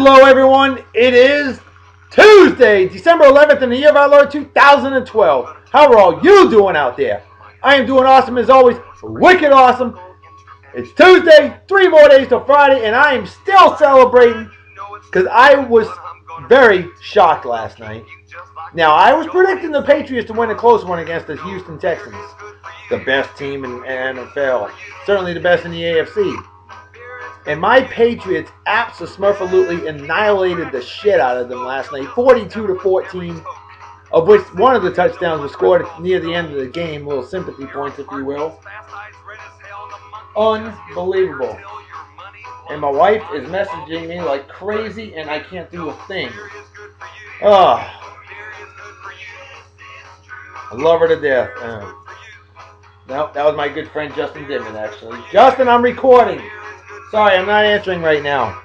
Hello everyone, it is Tuesday, December 11th in the year of our Lord 2012. How are all you doing out there? I am doing awesome as always, wicked awesome. It's Tuesday, 3 more days till Friday, and I am still celebrating because I was very shocked last night. Now, I was predicting the Patriots to win a close one against the Houston Texans, the best team in NFL, certainly the best in the AFC. And my Patriots absolutely annihilated the shit out of them last night, 42-14, of which one of the touchdowns was scored near the end of the game, little sympathy points, if you will. Unbelievable. And my wife is messaging me like crazy, and I can't do a thing. Oh, I love her to death. No, that was my good friend Justin Dimon, actually. Justin, I'm recording. Sorry, I'm not answering right now.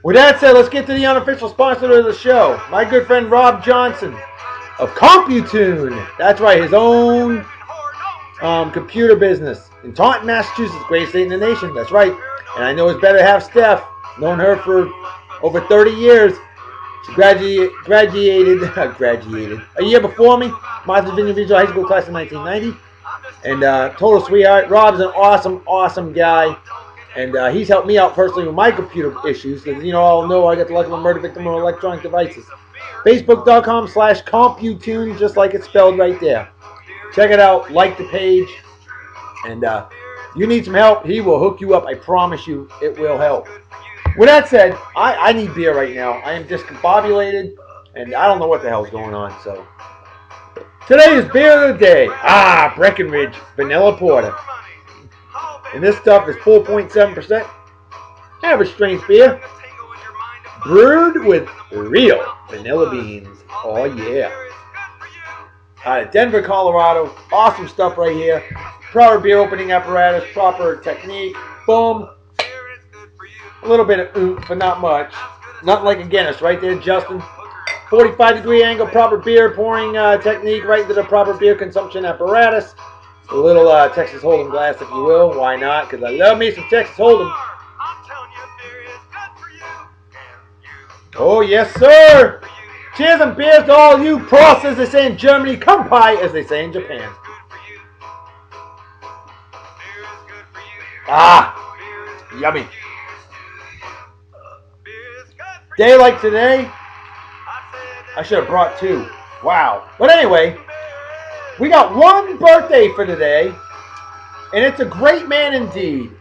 With that said, let's get to the unofficial sponsor of the show. My good friend Rob Johnson of Computune. That's right, his own computer business in Taunton, Massachusetts, greatest state in the nation. That's right. And I know his better half, Steph. Known her for over 30 years. She graduated a year before me. Martha's Vineyard Regional High School class in 1990. And total sweetheart. Rob's an awesome guy. And he's helped me out personally with my computer issues. Because, you know, all know I got the luck of a murder victim of electronic devices. Facebook.com/Computune, just like it's spelled right there. Check it out. Like the page. And you need some help, he will hook you up. I promise you it will help. With that said, I need beer right now. I am discombobulated. And I don't know what the hell's going on. So today is beer of the day. Breckenridge Vanilla Porter. And this stuff is 4.7%. Average strength beer. Brewed with real vanilla beans. Oh yeah. Out of Denver, Colorado. Awesome stuff right here. Proper beer opening apparatus. Proper technique. Boom. A little bit of oomph, but not much. Not like a Guinness right there, Justin. 45-degree angle. Proper beer pouring technique right into the proper beer consumption apparatus. A little Texas Hold'em glass, if you will. Why not? Because I love me some Texas Hold'em. Oh, yes, sir. Cheers and beers to all you Prost, as they say in Germany. Kampai, as they say in Japan. Yummy. Day like today, I should have brought two. Wow. But anyway, we got one birthday for today, and it's a great man indeed.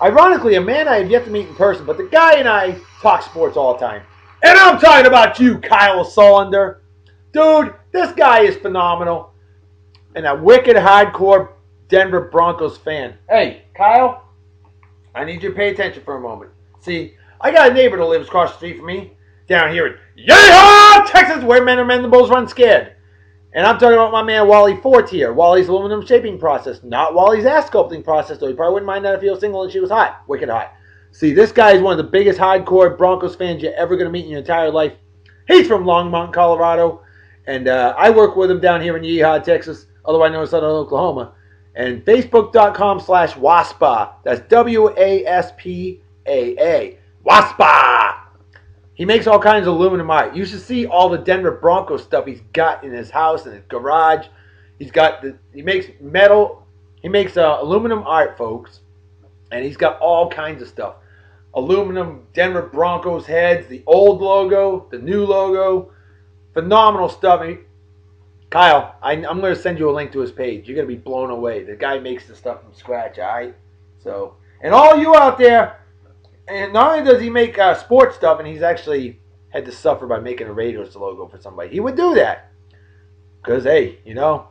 Ironically, a man I have yet to meet in person, but the guy and I talk sports all the time. And I'm talking about you, Kyle Solander. Dude, this guy is phenomenal. And a wicked hardcore Denver Broncos fan. Hey, Kyle, I need you to pay attention for a moment. See, I got a neighbor that lives across the street from me, down here in Yeehaw, Texas, where men are men, the bulls run scared. And I'm talking about my man Wally Fortier, Wally's aluminum shaping process, not Wally's ass sculpting process, though. You probably wouldn't mind that if he was single and she was hot. Wicked hot. See, this guy is one of the biggest hardcore Broncos fans you're ever going to meet in your entire life. He's from Longmont, Colorado. And I work with him down here in Yeehaw, Texas, otherwise known as Southern Oklahoma. And Facebook.com/WASPA. That's WASPAA. WASPA! He makes all kinds of aluminum art. You should see all the Denver Broncos stuff he's got in his house and his garage. He makes metal. He makes aluminum art, folks. And he's got all kinds of stuff. Aluminum Denver Broncos heads, the old logo, the new logo. Phenomenal stuff. Kyle, I'm going to send you a link to his page. You're going to be blown away. The guy makes the stuff from scratch, all right? So, and all you out there, and not only does he make sports stuff, and he's actually had to suffer by making a Raiders logo for somebody. He would do that. Because, hey, you know,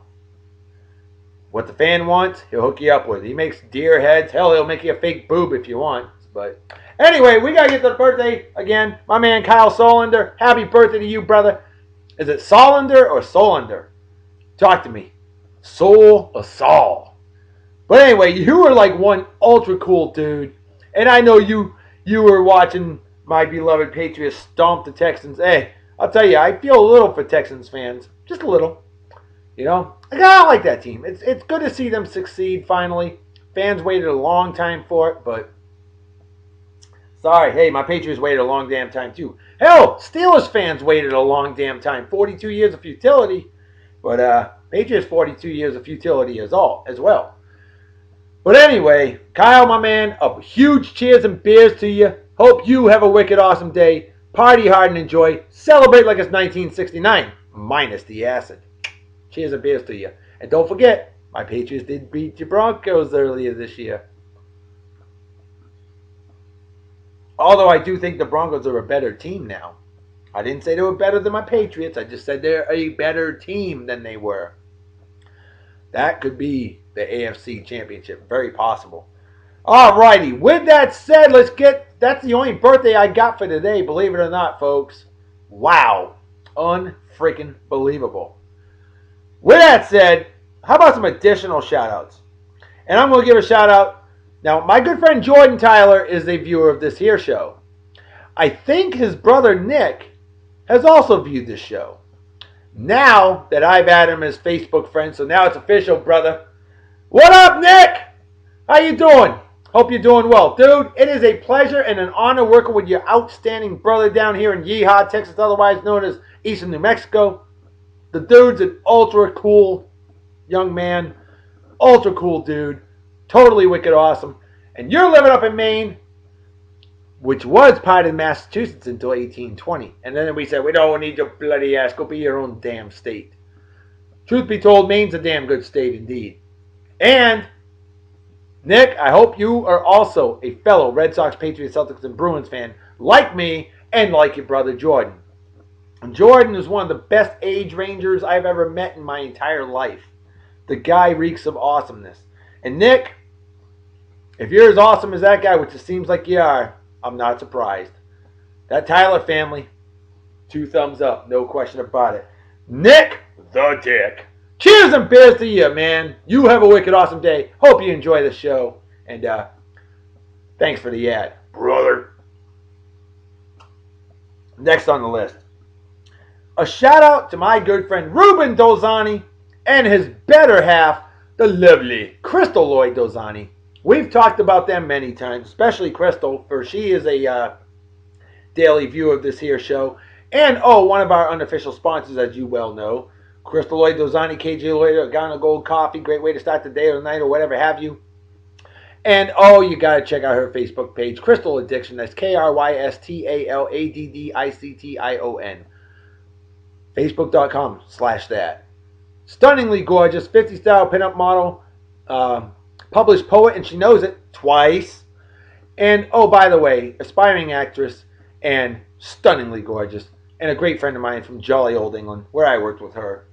what the fan wants, he'll hook you up with. He makes deer heads. Hell, he'll make you a fake boob if you want. But anyway, we got to get to the birthday again. My man Kyle Solander. Happy birthday to you, brother. Is it Solander or Solander? Talk to me. Soul or Saul? But anyway, you were like one ultra cool dude. And I know you were watching my beloved Patriots stomp the Texans. Hey, I'll tell you, I feel a little for Texans fans. Just a little. You know? I like that team. It's good to see them succeed finally. Fans waited a long time for it, but Sorry, hey, my Patriots waited a long damn time too. Hell, Steelers fans waited a long damn time. 42 years of futility. But Patriots 42 years of futility as well. But anyway, Kyle, my man, a huge cheers and beers to you. Hope you have a wicked awesome day. Party hard and enjoy. Celebrate like it's 1969, minus the acid. Cheers and beers to you. And don't forget, my Patriots did beat your Broncos earlier this year. Although I do think the Broncos are a better team now. I didn't say they were better than my Patriots. I just said they're a better team than they were. That could be the AFC Championship. Very possible. Alrighty. With that said, let's get... That's the only birthday I got for today, believe it or not, folks. Wow. Unfreaking believable. With that said, how about some additional shout-outs? And I'm going to give a shout-out. Now, my good friend Jordan Tyler is a viewer of this here show. I think his brother Nick has also viewed this show. Now that I've added him as Facebook friend, so now it's official, brother. What up, Nick? How you doing? Hope you're doing well. Dude, it is a pleasure and an honor working with your outstanding brother down here in Yeehaw, Texas, otherwise known as Eastern New Mexico. The dude's an ultra cool young man. Ultra cool dude. Totally wicked awesome. And you're living up in Maine, which was part of Massachusetts until 1820. And then we said, we don't need your bloody ass. Go be your own damn state. Truth be told, Maine's a damn good state indeed. And, Nick, I hope you are also a fellow Red Sox, Patriots, Celtics, and Bruins fan like me and like your brother Jordan. And Jordan is one of the best age rangers I've ever met in my entire life. The guy reeks of awesomeness. And Nick, if you're as awesome as that guy, which it seems like you are, I'm not surprised. That Tyler family, 2 thumbs up, no question about it. Nick the Dick. Cheers and beers to you, man. You have a wicked awesome day. Hope you enjoy the show. And thanks for the ad, brother. Next on the list. A shout out to my good friend Ruben Dozani and his better half, the lovely Krystal Lloyd Dozani. We've talked about them many times, especially Krystal, for she is a daily viewer of this here show. And, one of our unofficial sponsors, as you well know. Krystal Lloyd Dozani, KJ Lloyd, Ghana Gold Coffee. Great way to start the day or the night or whatever have you. And, you got to check out her Facebook page, Krystal Addiction. That's KrystalAddiction. Facebook.com/that. Stunningly gorgeous, 50 style pinup model. Published poet, and she knows it twice. And, by the way, aspiring actress and stunningly gorgeous. And a great friend of mine from jolly old England, where I worked with her.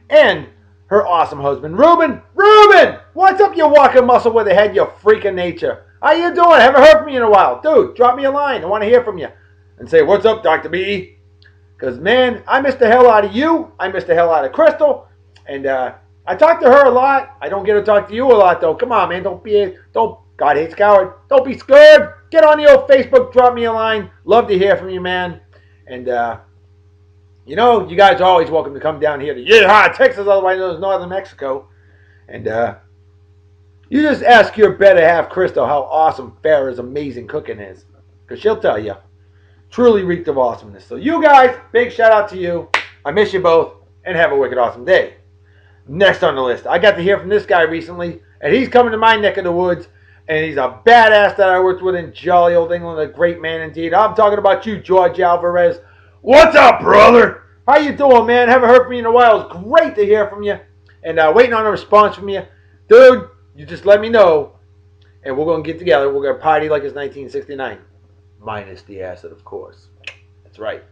And her awesome husband, Ruben. Ruben! What's up, you walking muscle with a head, you freak of nature? How you doing? I haven't heard from you in a while. Dude, drop me a line. I want to hear from you. And say, what's up, Dr. B? Because, man, I missed the hell out of you. I missed the hell out of Krystal. And, I talk to her a lot. I don't get to talk to you a lot, though. Come on, man. God hates coward. Don't be scared. Get on the old Facebook. Drop me a line. Love to hear from you, man. And, you guys are always welcome to come down here to Yeehaw, Texas, otherwise known as Northern Mexico. And, you just ask your better half, Krystal, how awesome Farrah's amazing cooking is. Because she'll tell you. Truly reeked of awesomeness. So, you guys, big shout out to you. I miss you both. And have a wicked awesome day. Next on the list, I got to hear from this guy recently, and he's coming to my neck of the woods, and he's a badass that I worked with in jolly old England, a great man indeed. I'm talking about you, George Alvarez. What's up, brother? How you doing, man? Haven't heard from you in a while. It's great to hear from you, and waiting on a response from you. Dude, you just let me know, and we're going to get together. We're going to party like it's 1969, minus the acid, of course. That's right.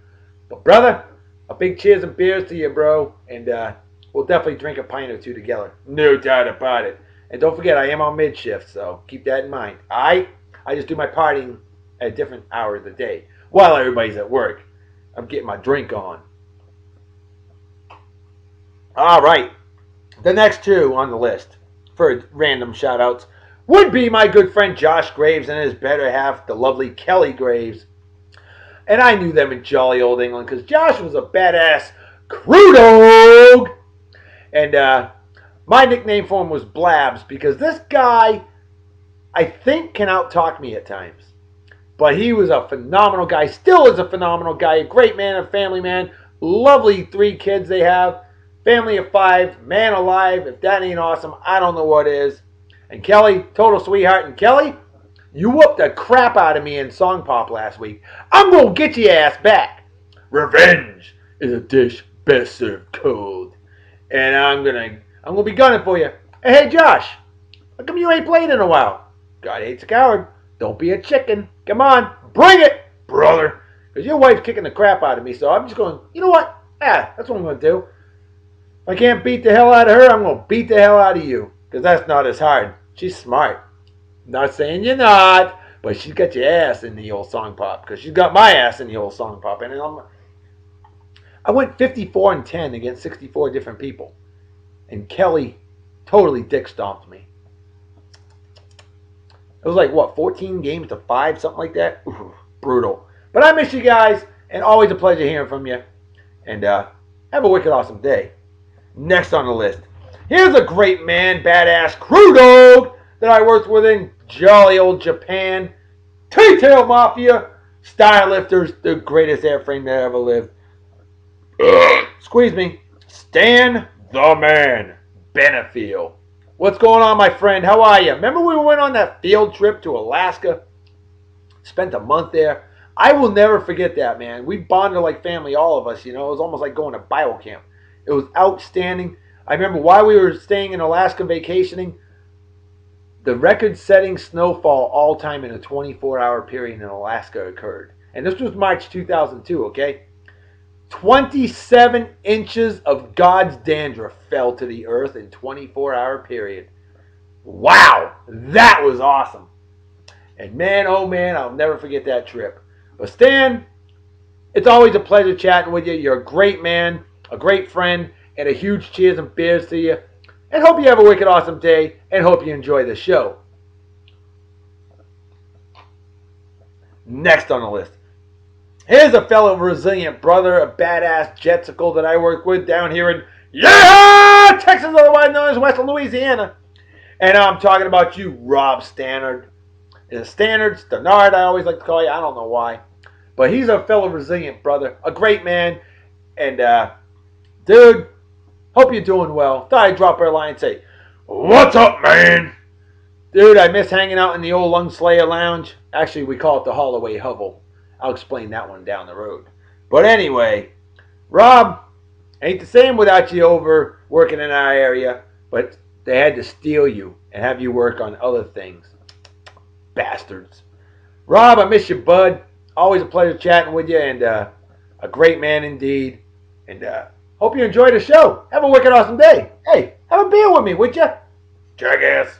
But, brother, a big cheers and beers to you, bro, and we'll definitely drink a pint or two together. No doubt about it. And don't forget, I am on mid-shift, so keep that in mind. I just do my partying at a different hour of the day. While everybody's at work, I'm getting my drink on. All right. The next 2 on the list for random shout-outs would be my good friend Josh Graves and his better half, the lovely Kelly Graves. And I knew them in jolly old England because Josh was a badass crew dog. And my nickname for him was Blabs because this guy, I think, can out-talk me at times. But he was a phenomenal guy, still is a phenomenal guy, a great man, a family man, lovely 3 kids they have, family of 5, man alive. If that ain't awesome, I don't know what is. And Kelly, total sweetheart. And Kelly, you whooped the crap out of me in Song Pop last week. I'm going to get your ass back. Revenge is a dish best served cold. And I'm gonna be gunning for you. Hey Josh, how come you ain't played in a while? God hates a coward. Don't be a chicken. Come on, bring it, brother. Because your wife's kicking the crap out of me, so I'm just going, you know what? Yeah, that's what I'm going to do. If I can't beat the hell out of her, I'm going to beat the hell out of you. Because that's not as hard. She's smart. Not saying you're not, but she's got your ass in the old Song Pop. Because she's got my ass in the old Song Pop. And I went 54-10 against 64 different people. And Kelly totally dick stomped me. It was like, what, 14 games to 5, something like that? Ooh, brutal. But I miss you guys, and always a pleasure hearing from you. And have a wicked awesome day. Next on the list, here's a great man, badass crew dog that I worked with in jolly old Japan. T-Tail Mafia, Style Lifters, the greatest airframe that ever lived. Squeeze me. Stan the Man Benefield. What's going on, my friend? How are you? Remember we went on that field trip to Alaska? Spent a month there. I will never forget that, man. We bonded like family, all of us, you know. It was almost like going to Bible camp. It was outstanding. I remember while we were staying in Alaska vacationing, the record-setting snowfall all time in a 24-hour period in Alaska occurred. And this was March 2002, okay? 27 inches of God's dandruff fell to the earth in 24-hour period. Wow, that was awesome. And man, oh man, I'll never forget that trip. But Stan, it's always a pleasure chatting with you. You're a great man, a great friend, and a huge cheers and beers to you. And hope you have a wicked awesome day, and hope you enjoy the show. Next on the list, here's a fellow resilient brother, a badass jetsicle that I work with down here in Texas, otherwise known as Western Louisiana. And I'm talking about you, Rob Stannard. Stannard, Stannard, I always like to call you. I don't know why. But he's a fellow resilient brother, a great man. And, dude, hope you're doing well. Thought I'd drop her a line and say, what's up, man? Dude, I miss hanging out in the old Lung Slayer Lounge. Actually, we call it the Holloway Hovel. I'll explain that one down the road. But anyway, Rob, ain't the same without you over working in our area. But they had to steal you and have you work on other things. Bastards. Rob, I miss you, bud. Always a pleasure chatting with you, and a great man indeed. And hope you enjoy the show. Have a wicked awesome day. Hey, have a beer with me, would you? Jackass.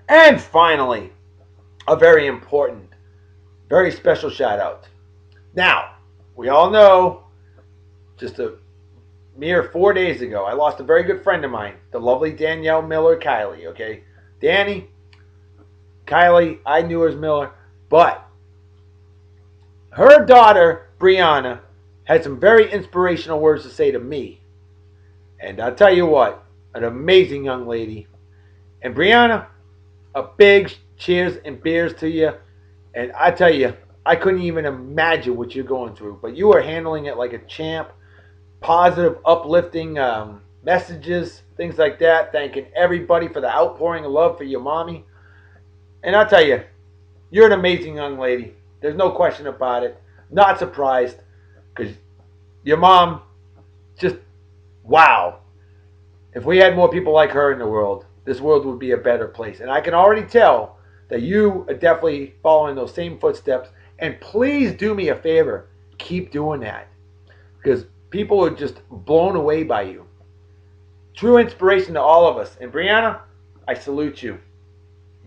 And finally, a very important, very special shout out. Now, we all know, just a mere 4 days ago, I lost a very good friend of mine, the lovely Danielle Miller Kiley, okay? Danny, Kylie, I knew her as Miller, but her daughter, Brianna, had some very inspirational words to say to me. And I'll tell you what, an amazing young lady. And Brianna, a big cheers and beers to you. And I tell you, I couldn't even imagine what you're going through, but you are handling it like a champ. Positive, uplifting messages, things like that. Thanking everybody for the outpouring of love for your mommy. And I'll tell you, you're an amazing young lady. There's no question about it. Not surprised, because your mom, just wow. If we had more people like her in the world, this world would be a better place. And I can already tell that you are definitely following those same footsteps. And please do me a favor. Keep doing that. Because people are just blown away by you. True inspiration to all of us. And Brianna, I salute you.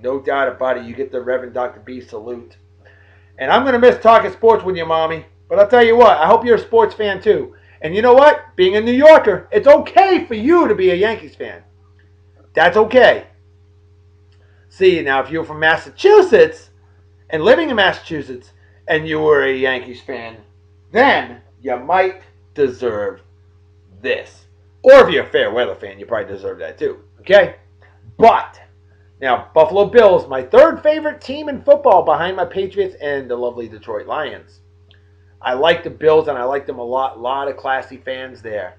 No doubt about it. You get the Reverend Dr. B salute. And I'm going to miss talking sports with you, Mommy. But I'll tell you what, I hope you're a sports fan too. And you know what? Being a New Yorker, it's okay for you to be a Yankees fan. That's okay. See, now if you're from Massachusetts and living in Massachusetts and you were a Yankees fan, then you might deserve this. Or if you're a fair weather fan, you probably deserve that too. Okay? But Now, Buffalo Bills, my third favorite team in football behind my Patriots and the lovely Detroit Lions. I like the Bills and I like them a lot. A lot of classy fans there.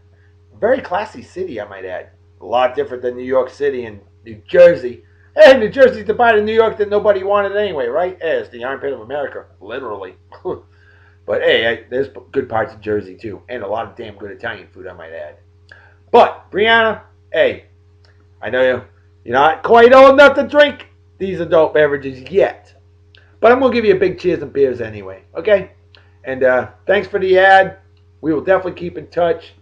Very classy city, I might add. A lot different than New York City and New Jersey. Hey, New Jersey's the part of New York that nobody wanted anyway, right? Hey, it's the armpit of America, literally. But hey, there's good parts of Jersey too, and a lot of damn good Italian food, I might add. But Brianna, hey, I know you're not quite old enough to drink these adult beverages yet, but I'm gonna give you a big cheers and beers anyway, okay? And thanks for the ad. We will definitely keep in touch.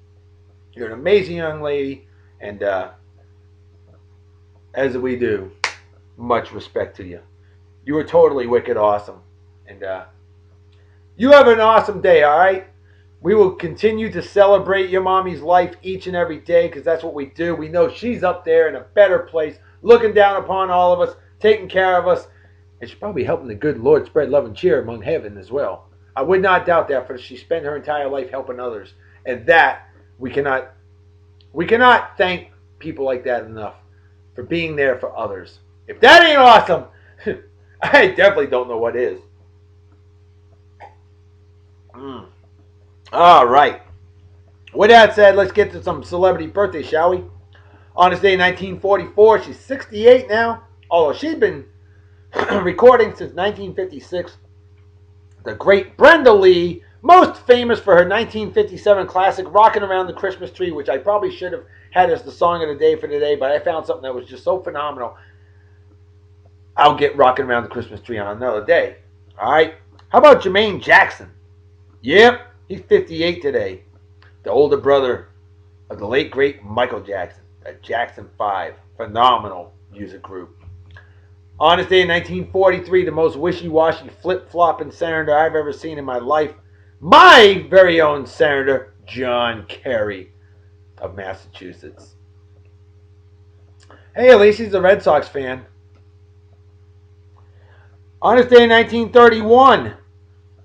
You're an amazing young lady, and as we do, much respect to you. You were totally wicked awesome, and you have an awesome day. All right. We will continue to celebrate your mommy's life each and every day because that's what we do. We know she's up there in a better place, looking down upon all of us, taking care of us, and she's probably helping the good Lord spread love and cheer among heaven as well. I would not doubt that, for she spent her entire life helping others, and that we cannot thank people like that enough for being there for others. If that ain't awesome, I definitely don't know what is. Mm. All right. With that said, let's get to some celebrity birthdays, shall we? On this day, 1944, she's 68 now. Although she's been recording since 1956. The great Brenda Lee, most famous for her 1957 classic "Rockin' Around the Christmas Tree," which I probably should have had as the song of the day for today, but I found something that was just so phenomenal. I'll get "Rockin' Around the Christmas Tree" on another day. All right. How about Jermaine Jackson? Yep, he's 58 today. The older brother of the late great Michael Jackson, the Jackson 5, phenomenal music group. On this day in 1943, the most wishy-washy, flip-flopping senator I've ever seen in my life, my very own Senator John Kerry of Massachusetts. Hey, at least he's a Red Sox fan. On this day in 1931,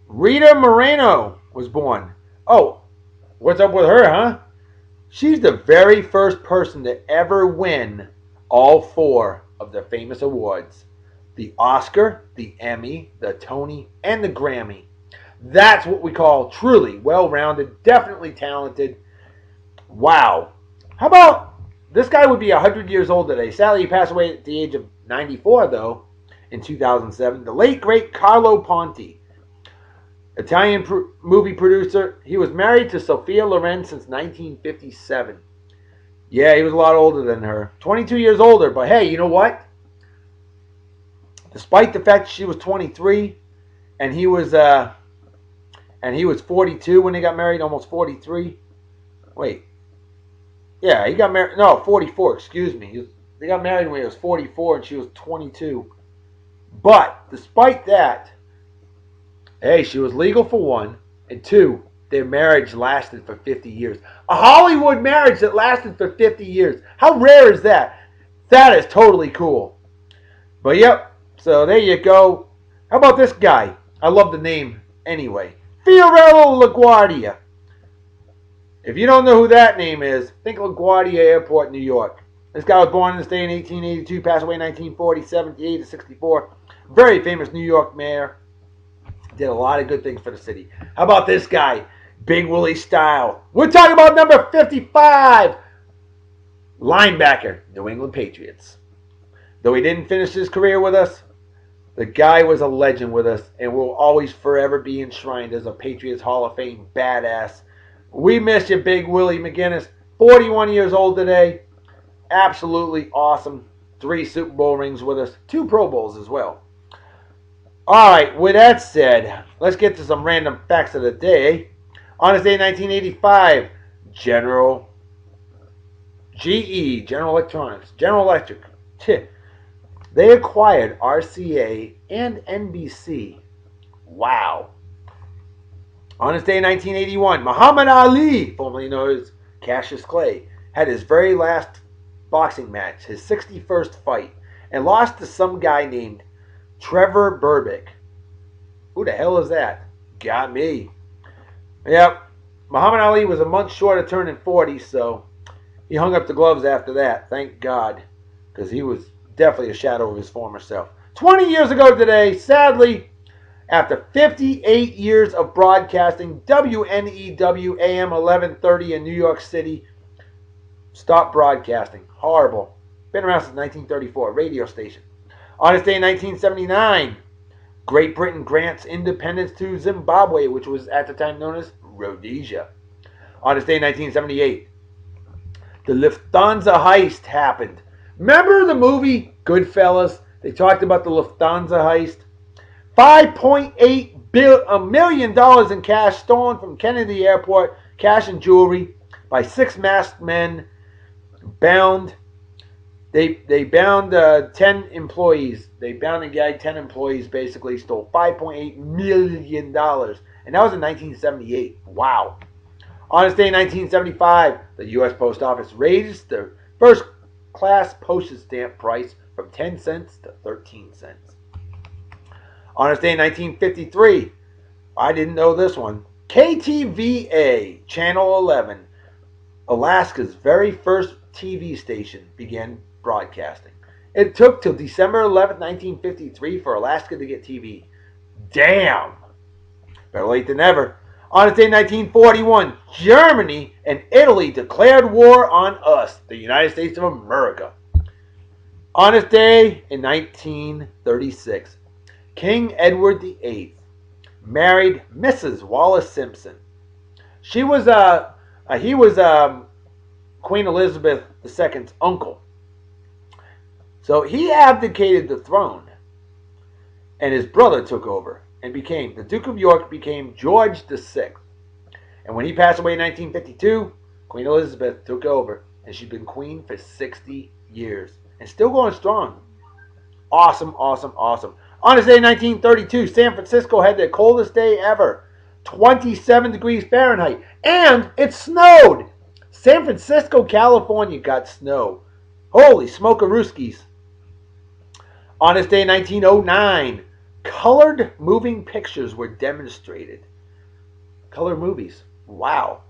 Rita Moreno was born. Oh, what's up with her, huh? She's the very first person to ever win all four of the famous awards: the Oscar, the Emmy, the Tony, and the Grammy. That's what we call truly well-rounded, definitely talented. Wow. How about this guy would be 100 years old today. Sadly, he passed away at the age of 94, though, in 2007. The late, great Carlo Ponti, Italian movie producer. He was married to Sophia Loren since 1957. Yeah, he was a lot older than her. 22 years older, but hey, you know what? Despite the fact she was 23 and he was 42 when they got married, almost 43. Wait. Yeah, he got married. No, 44, excuse me. They got married when he was 44 and she was 22. But despite that, hey, she was legal for one, and two, their marriage lasted for 50 years. A Hollywood marriage that lasted for 50 years. How rare is that? That is totally cool. But yep, so there you go. How about this guy? I love the name anyway. Fiorello LaGuardia. If you don't know who that name is, think LaGuardia Airport, New York. This guy was born in this day in 1882, passed away in 1940, 78 to 64. Very famous New York mayor. Did a lot of good things for the city. How about this guy? Big Willie Style. We're talking about number 55. Linebacker, New England Patriots. Though he didn't finish his career with us, the guy was a legend with us and will always forever be enshrined as a Patriots Hall of Fame badass. We miss you, Big Willie McGinnis. 41 years old today. Absolutely awesome. 3 Super Bowl rings with us. 2 Pro Bowls as well. All right, with that said, let's get to some random facts of the day. On this day, 1985, General Electronics, General Electric, they acquired RCA and NBC. Wow. On this day, 1981, Muhammad Ali, formerly known as Cassius Clay, had his very last boxing match, his 61st fight, and lost to some guy named Trevor Berbick. Who the hell is that? Got me. Yep. Muhammad Ali was a month short of turning 40, so he hung up the gloves after that. Thank God. Because he was definitely a shadow of his former self. 20 years ago today, sadly, after 58 years of broadcasting, WNEW AM 1130 in New York City stopped broadcasting. Horrible. Been around since 1934, radio station. On this day in 1979, Great Britain grants independence to Zimbabwe, which was at the time known as Rhodesia. On this day in 1978, the Lufthansa heist happened. Remember the movie Goodfellas? They talked about the Lufthansa heist. $5.8 million in cash stolen from Kennedy Airport, cash and jewelry, by 6 masked men. Bound. They bound 10 employees. They bound and gagged 10 employees. Basically, stole $5.8 million, and that was in 1978. Wow. On this day in 1975, the U.S. Post Office raised the first class postage stamp price from 10 cents to 13 cents. On this day in 1953, I didn't know this one, KTVA, Channel 11, Alaska's very first TV station, began broadcasting. It took till December 11th, 1953 for Alaska to get TV. Damn! Better late than never. On this day in 1941, Germany and Italy declared war on us, the United States of America. On this day in 1936, King Edward VIII married Mrs. Wallace Simpson. He was Queen Elizabeth II's uncle. So he abdicated the throne, and his brother took over and became the Duke of York, became George VI. And when he passed away in 1952, Queen Elizabeth took over, and she's been queen for 60 years and still going strong. Awesome, awesome, awesome. On this day in 1932, San Francisco had the coldest day ever, 27 degrees Fahrenheit, and it snowed. San Francisco, California got snow. Holy smokerooskies. On this day in 1909, colored moving pictures were demonstrated. Color movies. Wow.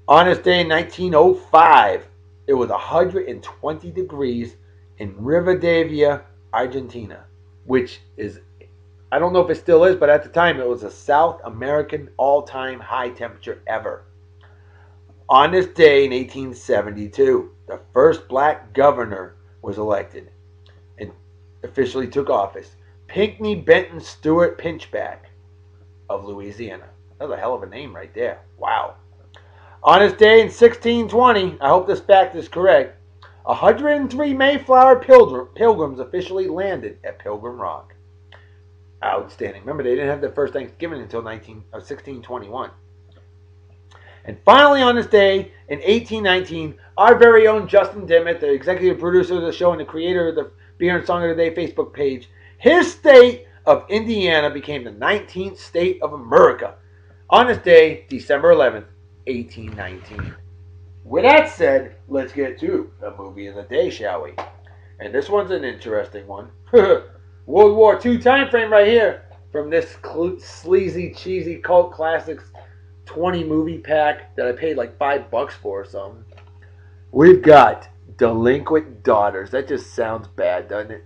On this day in 1905, it was 120 degrees in Rivadavia, Argentina, which is, I don't know if it still is, but at the time it was a South American all-time high temperature ever. On this day in 1872, the first black governor was elected and officially took office. Pinckney Benton Stewart Pinchback of Louisiana. That's a hell of a name right there. Wow. On this day in 1620, I hope this fact is correct, 103 Mayflower pilgrims officially landed at Pilgrim Rock. Outstanding. Remember, they didn't have their first Thanksgiving until 1621. And finally, on this day, in 1819, our very own Justin Dimmitt, the executive producer of the show and the creator of the Beer and Song of the Day Facebook page, his state of Indiana became the 19th state of America. On this day, December 11th, 1819. With that said, let's get to the movie of the day, shall we? And this one's an interesting one. World War II time frame right here from this sleazy, cheesy cult classics 20 movie pack that I paid like $5 for or something. We've got Delinquent Daughters. That just sounds bad, doesn't it?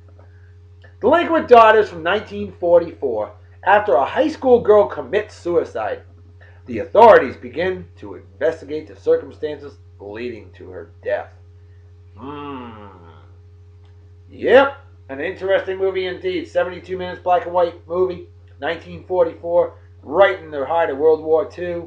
Delinquent Daughters from 1944. After a high school girl commits suicide, the authorities begin to investigate the circumstances leading to her death. Yep, an interesting movie indeed. 72 minutes, black and white movie, 1944, right in the heart of World War II.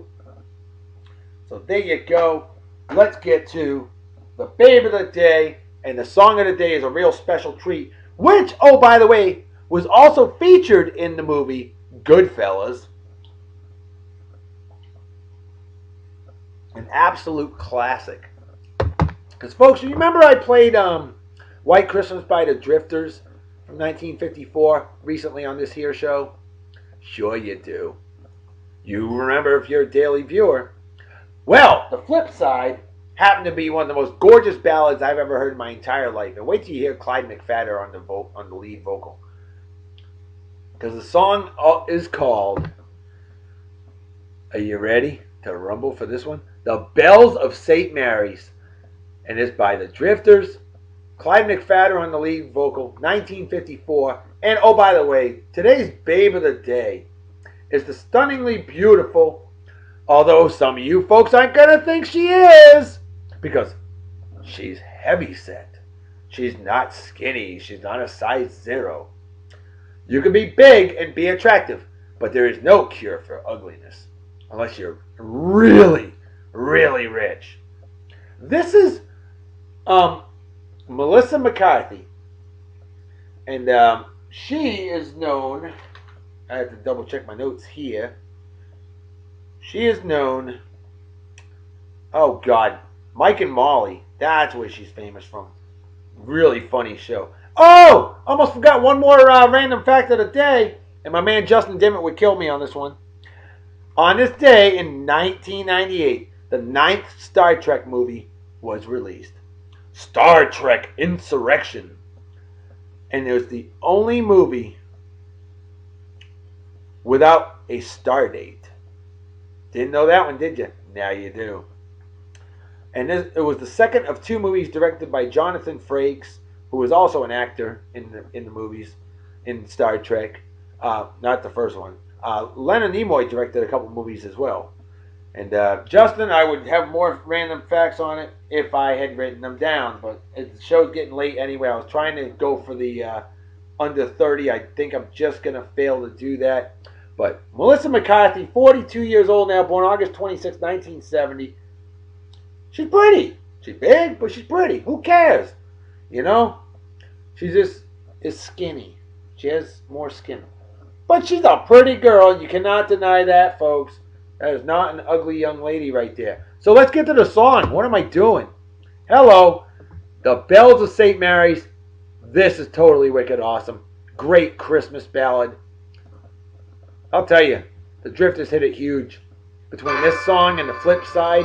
So there you go. Let's get to the babe of the day, and the song of the day is a real special treat, which, oh, by the way, was also featured in the movie Goodfellas. An absolute classic. Because, folks, you remember I played White Christmas by the Drifters from 1954 recently on this here show? Sure you do. You remember if you're a daily viewer. Well, the flip side happened to be one of the most gorgeous ballads I've ever heard in my entire life. And wait till you hear Clyde McPhatter on the lead vocal. Because the song is called, are you ready to rumble for this one? The Bells of St. Mary's. And it's by the Drifters, Clyde McPhatter on the lead vocal, 1954. And oh, by the way, today's babe of the day is the stunningly beautiful, although some of you folks aren't going to think she is, because she's heavy set. She's not skinny. She's not a size 0. You can be big and be attractive, but there is no cure for ugliness unless you're really, really rich. This is Melissa McCarthy, and she is known, I have to double check my notes here. She is known, oh God, Mike and Molly. That's where she's famous from. Really funny show. Oh, almost forgot one more random fact of the day, and my man Justin Dimmitt would kill me on this one. On this day in 1998, the 9th Star Trek movie was released. Star Trek Insurrection. And it was the only movie without a star date. Didn't know that one, did you? Now you do. And it was the second of 2 movies directed by Jonathan Frakes, who was also an actor in the movies, in Star Trek. Not the first one. Leonard Nimoy directed a couple movies as well. And Justin, I would have more random facts on it if I had written them down, but the show's getting late anyway. I was trying to go for the under 30. I think I'm just going to fail to do that. But Melissa McCarthy, 42 years old now, born August 26, 1970. She's pretty. She's big, but she's pretty. Who cares? You know? She just is skinny. She has more skin. But she's a pretty girl. You cannot deny that, folks. That is not an ugly young lady right there. So let's get to the song. What am I doing? Hello. The Bells of St. Mary's. This is totally wicked awesome. Great Christmas ballad. I'll tell you, the Drifters hit it huge. Between this song and the flip side,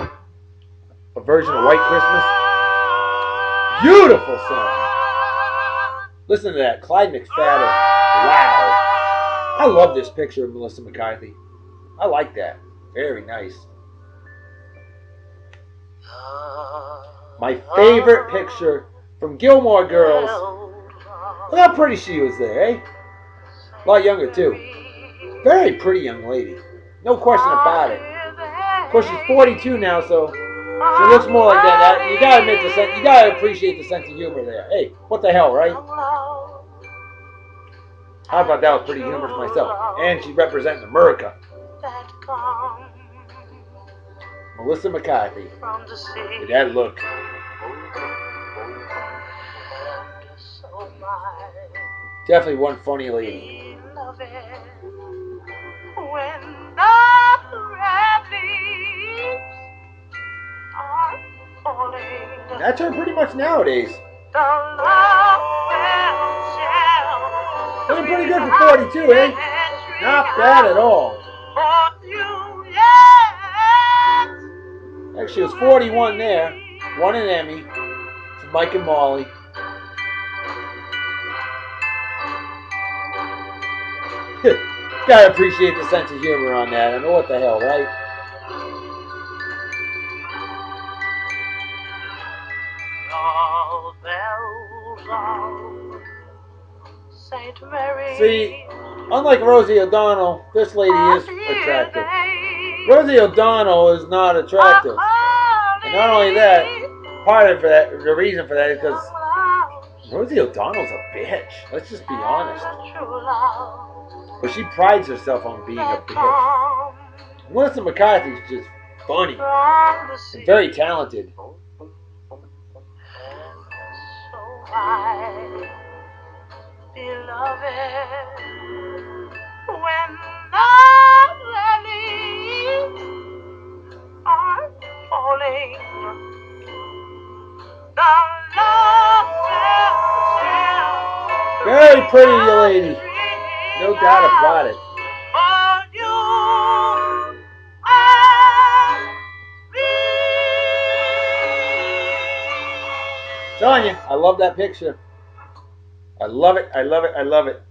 a version of White Christmas. Beautiful song. Listen to that. Clyde McPhatter. Wow. I love this picture of Melissa McCarthy. I like that. Very nice. My favorite picture from Gilmore Girls. Look how pretty she was there, eh? A lot younger, too. Very pretty young lady. No question about it. Of course, she's 42 now, so she looks more like that. You gotta admit you gotta appreciate the sense of humor there. Hey, what the hell, right? I thought that was pretty humorous myself. And she's representing America. Melissa McCarthy. With that look. Definitely one funny lady. That's her pretty much nowadays. Looking pretty good for 42, eh? Not bad at all. Actually, she was 41 there. Won an Emmy for Mike and Molly. Gotta appreciate the sense of humor on that. I mean, what the hell, right? See, unlike Rosie O'Donnell, this lady is attractive. Rosie O'Donnell is not attractive. And not only that, part of that, the reason for that is because Rosie O'Donnell's a bitch. Let's just be honest. But she prides herself on being a bitch. Melissa McCarthy's just funny and very talented. Very pretty lady. No doubt about it. Telling you, I love that picture. I love it, I love it, I love it.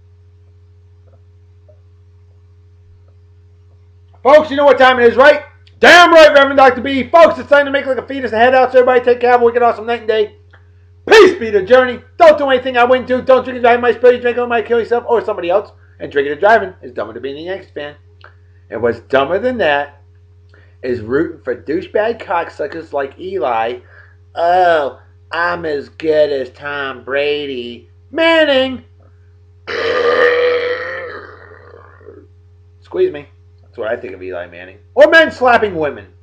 Folks, you know what time it is, right? Damn right, Reverend Dr. B. Folks, it's time to make like a fetus and head out, so everybody take care. Have a wicked awesome night and day. Peace be the journey. Don't do anything I wouldn't do. Don't drink and drive. You might spill. You drink, you might kill yourself or somebody else. And drinking and driving is dumber than being a Yankees fan. And what's dumber than that is rooting for douchebag cocksuckers like Eli. Oh, I'm as good as Tom Brady. Manning. Squeeze me. That's what I think of Eli Manning. Or men slapping women.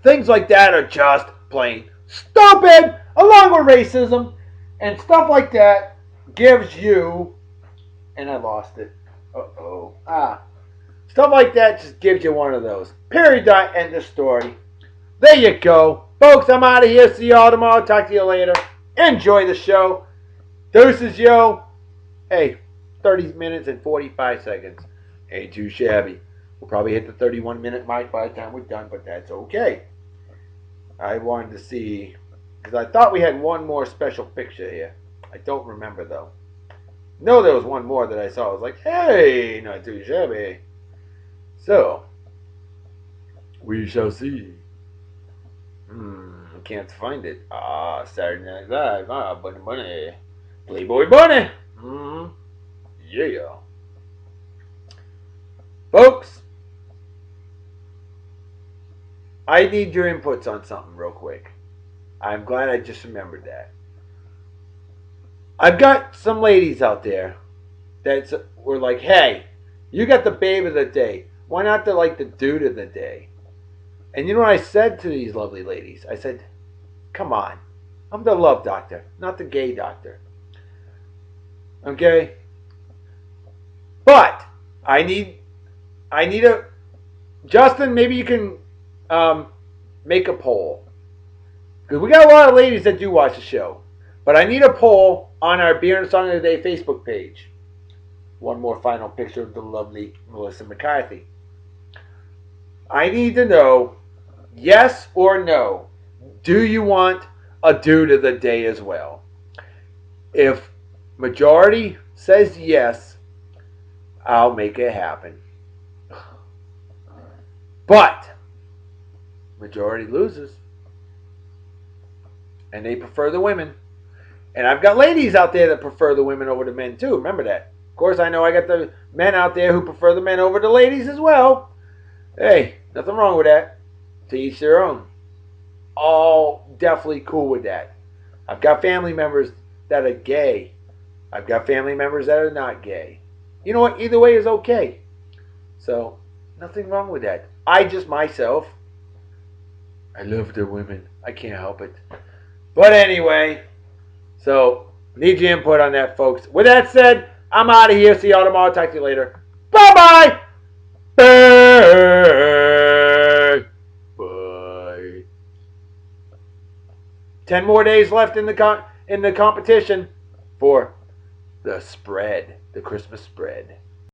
Things like that are just plain stupid, along with racism. And stuff like that gives you... And I lost it. Uh-oh. Stuff like that just gives you one of those. Period. End of story. There you go. Folks, I'm out of here. See y'all tomorrow. Talk to you later. Enjoy the show. Deuces, yo. Hey, 30 minutes and 45 seconds. Ain't too shabby. We'll probably hit the 31-minute mark by the time we're done, but that's okay. I wanted to see, because I thought we had one more special picture here. I don't remember, though. No, there was one more that I saw. I was like, hey, not too shabby. So, we shall see. Can't find it. Saturday Night Live. Bunny. Playboy Bunny. Yeah. Folks, I need your inputs on something real quick. I'm glad I just remembered that. I've got some ladies out there that were like, hey, you got the babe of the day. Why not the dude of the day? And you know what I said to these lovely ladies? I said, come on. I'm the love doctor, not the gay doctor. Okay? But I need a... Justin, maybe you can make a poll. Because we got a lot of ladies that do watch the show. But I need a poll on our Beer and Song of the Day Facebook page. One more final picture of the lovely Melissa McCarthy. I need to know, yes or no, do you want a dude of the day as well? If majority says yes, I'll make it happen. But majority loses. And they prefer the women. And I've got ladies out there that prefer the women over the men too. Remember that. Of course, I know I got the men out there who prefer the men over the ladies as well. Hey, nothing wrong with that. To each their own. All definitely cool with that. I've got family members that are gay. I've got family members that are not gay. You know what? Either way is okay. So, nothing wrong with that. I just myself, I love the women. I can't help it. But anyway, so need your input on that, folks. With that said, I'm out of here. See y'all tomorrow. Talk to you later. Bye-bye. Bye. Bye. 10 more days left in the competition for the spread, the Christmas spread.